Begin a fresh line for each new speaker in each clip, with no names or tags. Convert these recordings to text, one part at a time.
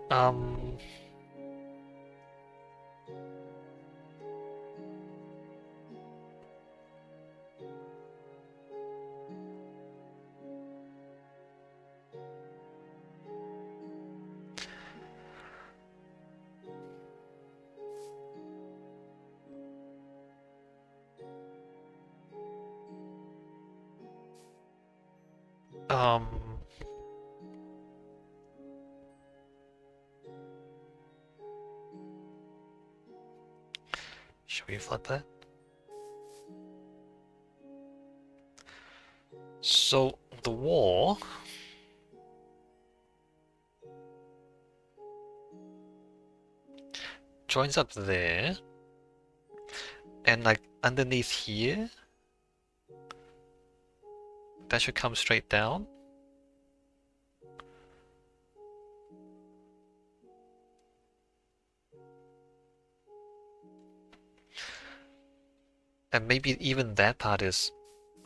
Um, um, should we flood that? So the wall joins up there, and like underneath here, that should come straight down. And maybe even that part is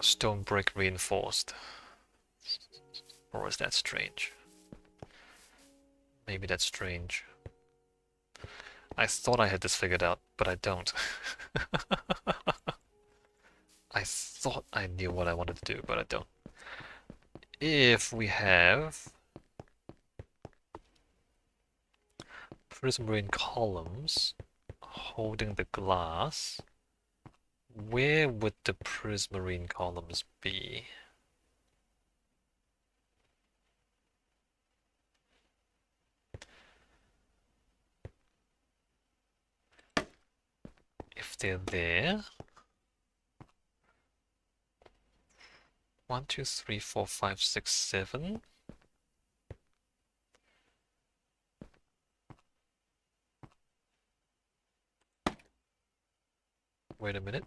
stone brick reinforced. Or is that strange? Maybe that's strange. I thought I had this figured out, but I don't. I thought I knew what I wanted to do, but I don't. If we have prismarine columns holding the glass, where would the prismarine columns be? If they're there, 1, 2, 3, 4, 5, 6, 7. Wait a minute.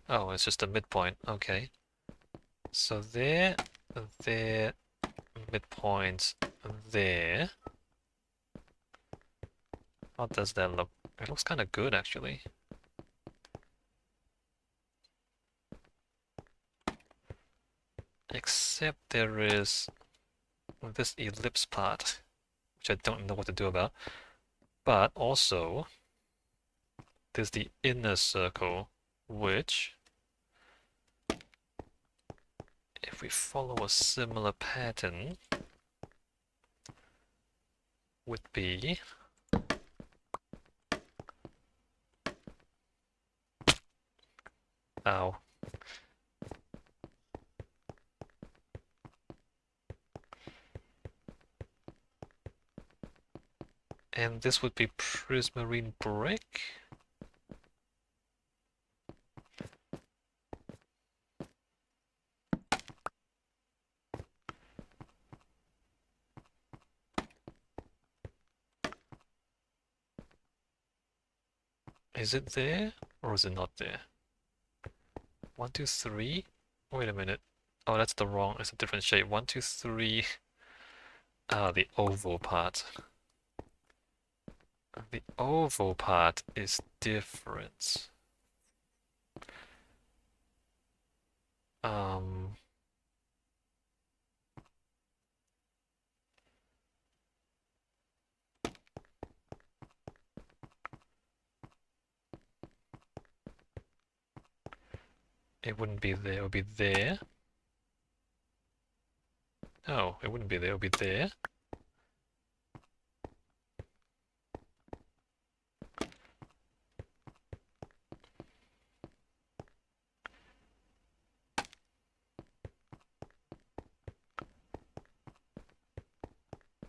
Oh, it's just a midpoint. Okay. So there, midpoint, there. How does that look? It looks kind of good, actually. Except there is this ellipse part, which I don't know what to do about. But also, there's the inner circle, which, if we follow a similar pattern, would be ow. And this would be prismarine brick. Is it there or is it not there? 1, 2, 3. Wait a minute. Oh, that's the wrong. It's a different shape. 1, 2, 3. Ah, the oval part. The oval part is different. Um, it wouldn't be there. It would be there. No, it wouldn't be there. It would be there.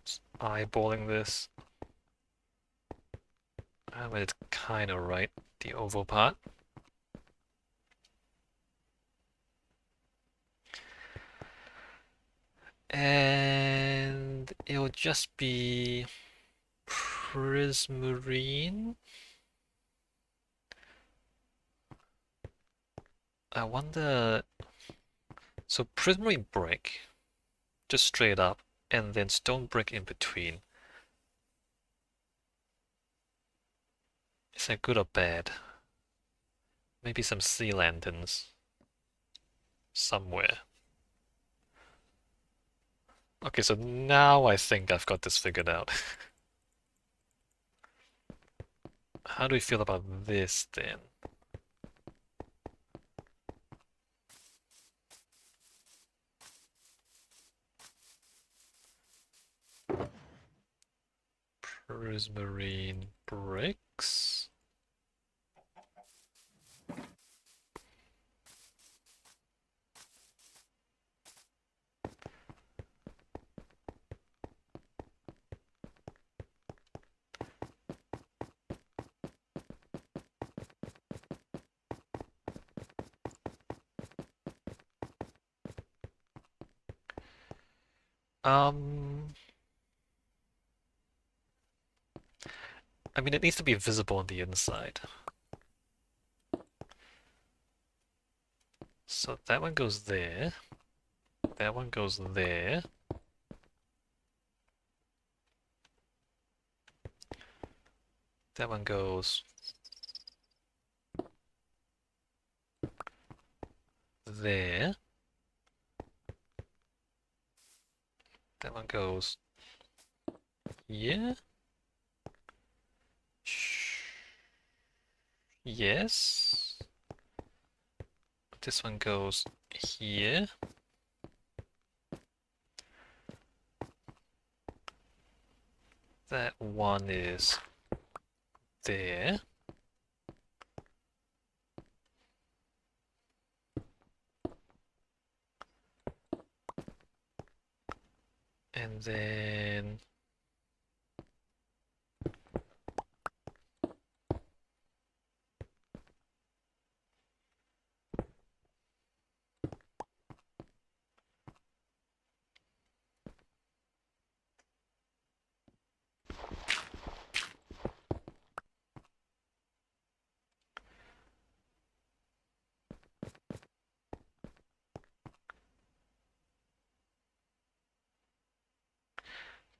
Just eyeballing this. But it's kind of right. The oval part. And it'll just be prismarine. I wonder. So prismarine brick, just straight up, and then stone brick in between. Is that good or bad? Maybe some sea lanterns somewhere. Okay, so now I think I've got this figured out. How do we feel about this then? Prismarine bricks. Um, I mean, it needs to be visible on the inside. So that one goes there. That one goes there. That one goes there. That one goes here. Yes. This one goes here. That one is there. And then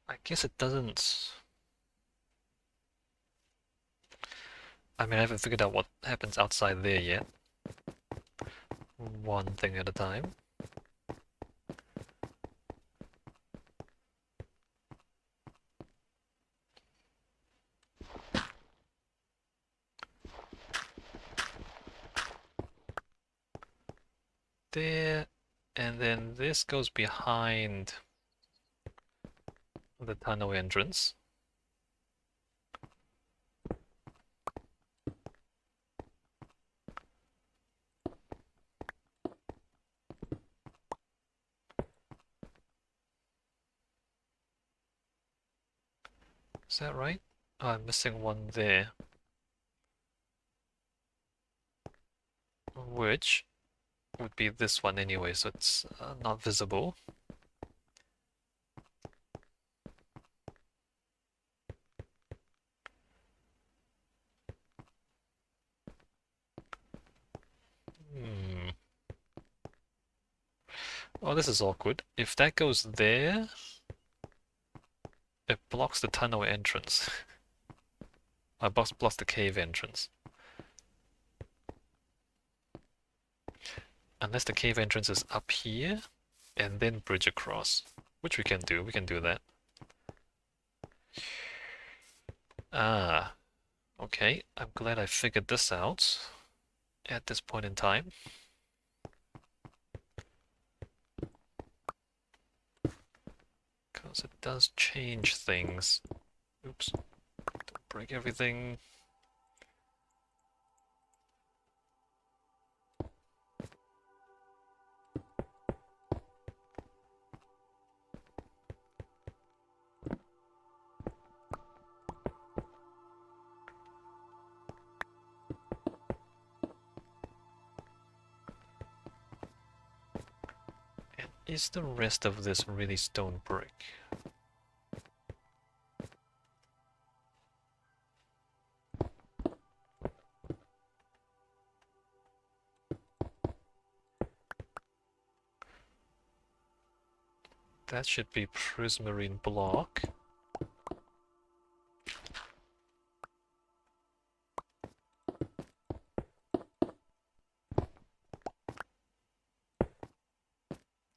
I guess it doesn't. I mean, I haven't figured out what happens outside there yet. One thing at a time. There, and then this goes behind the tunnel entrance. Is that right? Oh, I'm missing one there. Which would be this one anyway, so it's not visible. Hmm. Oh, this is awkward. If that goes there, it blocks the tunnel entrance. Blocks the cave entrance. Unless the cave entrance is up here, and then bridge across. Which we can do, that. Ah, okay. I'm glad I figured this out at this point in time. Because it does change things. Oops. Don't break everything. And is the rest of this really stone brick? That should be prismarine block.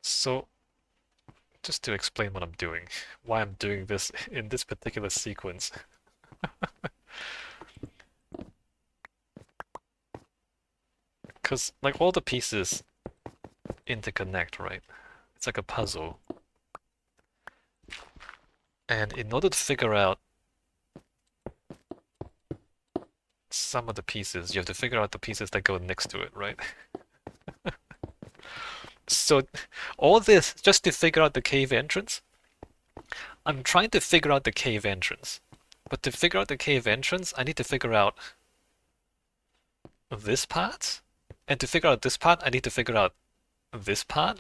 So just to explain what I'm doing, why I'm doing this in this particular sequence. Because, like, all the pieces interconnect, right? It's like a puzzle. And in order to figure out some of the pieces, you have to figure out the pieces that go next to it, right? So, all this just to figure out the cave entrance? I'm trying to figure out the cave entrance. But to figure out the cave entrance, I need to figure out this part. And to figure out this part, I need to figure out this part.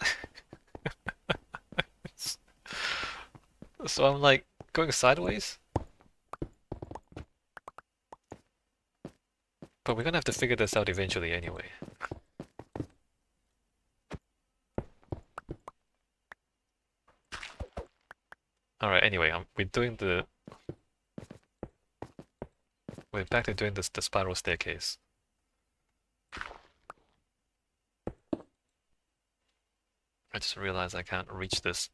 So I'm like going sideways. But we're gonna have to figure this out eventually anyway. Alright, anyway, we're back to doing the spiral staircase. I just realized I can't reach this.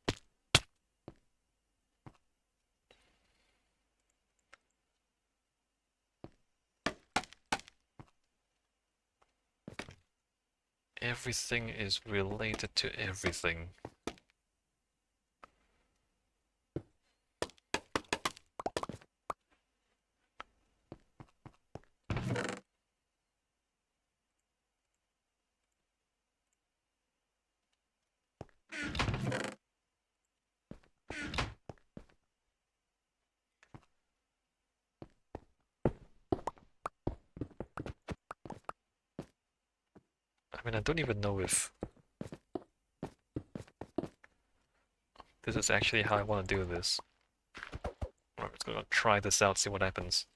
Everything is related to everything. I mean, I don't even know if this is actually how I want to do this. I'm just gonna try this out, see what happens.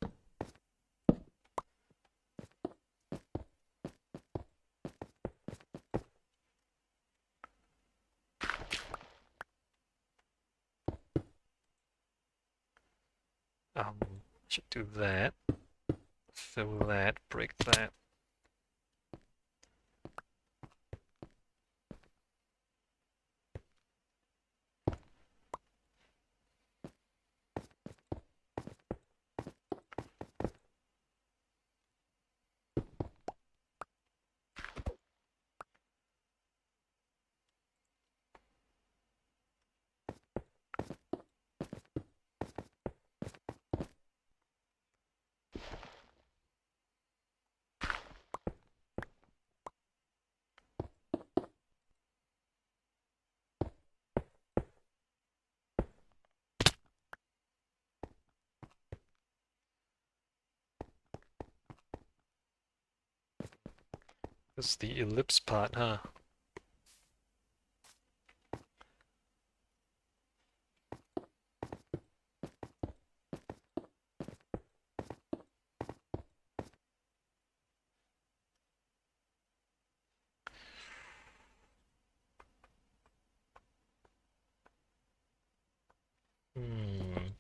Should do that. Fill that, break that. This is the ellipse part, huh? Hmm.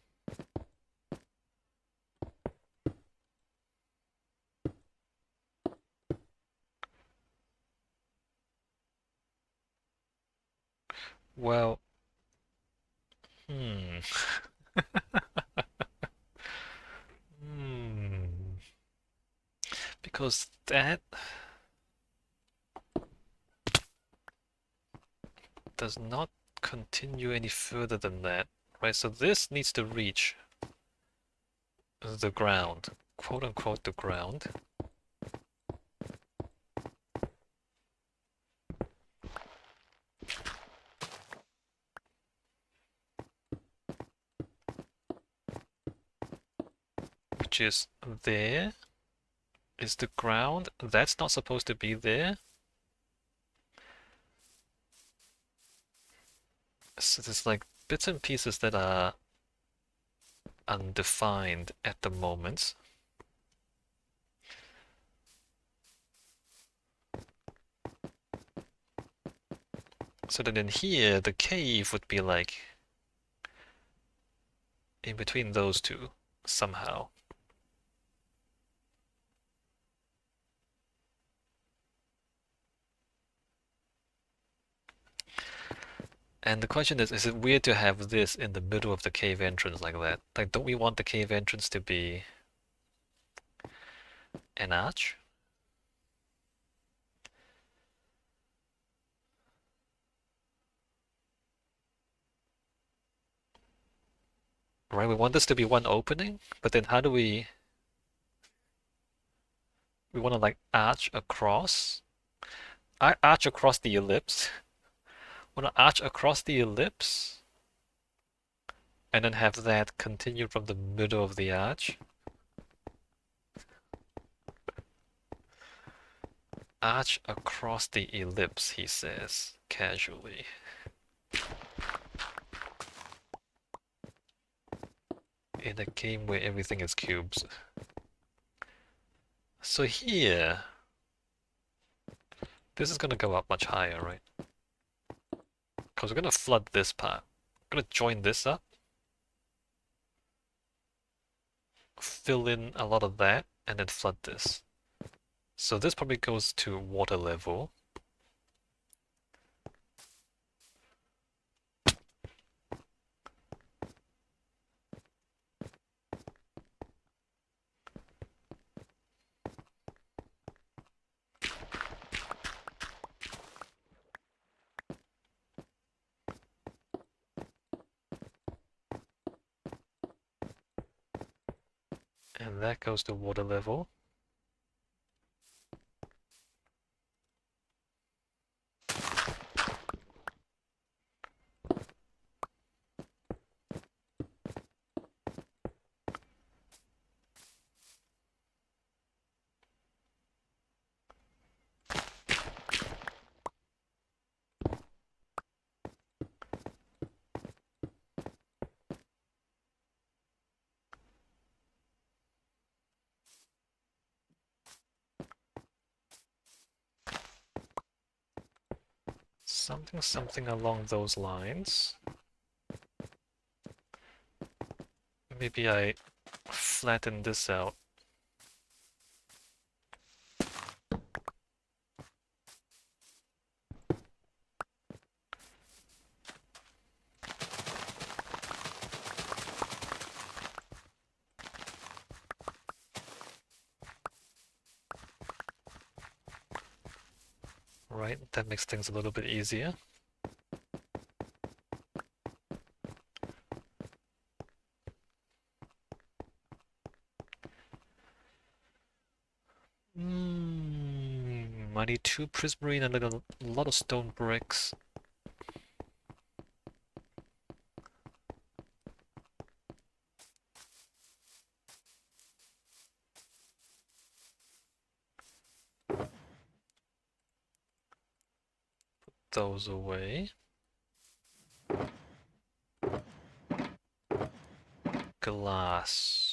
Well, hmm. Hmm. Because that does not continue any further than that, right? So this needs to reach the ground, quote unquote the ground. Which is there. Is the ground. That's not supposed to be there. So there's like bits and pieces that are undefined at the moment. So then in here, the cave would be like in between those two somehow. And the question is it weird to have this in the middle of the cave entrance like that? Like, don't we want the cave entrance to be an arch? Right, we want this to be one opening, but then how do we want to like arch across? Arch across the ellipse. Want to arch across the ellipse and then have that continue from the middle of the arch. Arch across the ellipse, he says, casually. In a game where everything is cubes. So here, this is gonna go up much higher, right? Because we're gonna flood this part. We're gonna join this up. Fill in a lot of that, and then flood this. So this probably goes to water level. And that goes to water level. Something along those lines. Maybe I flatten this out. Right, that makes things a little bit easier. I need 2 prismarine and a lot of stone bricks. Those away. Glass.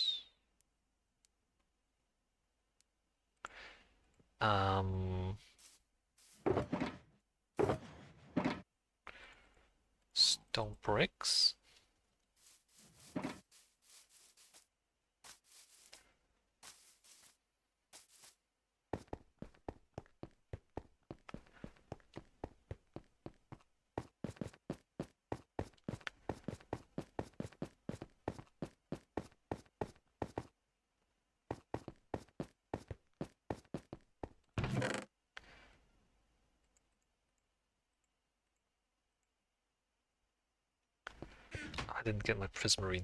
Stone bricks. I didn't get my prismarine.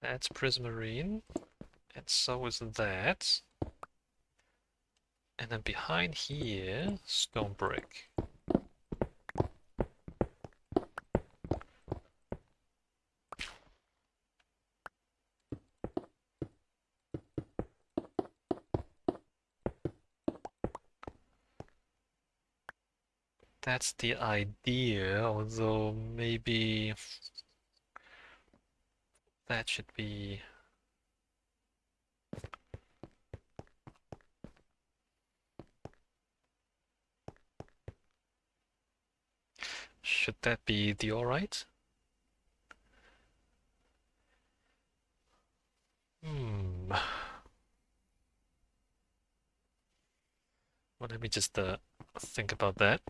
That's prismarine. And so is that. And then behind here, stone brick. That's the idea, although maybe that should be... Should that be the alright? Well, let me just think about that.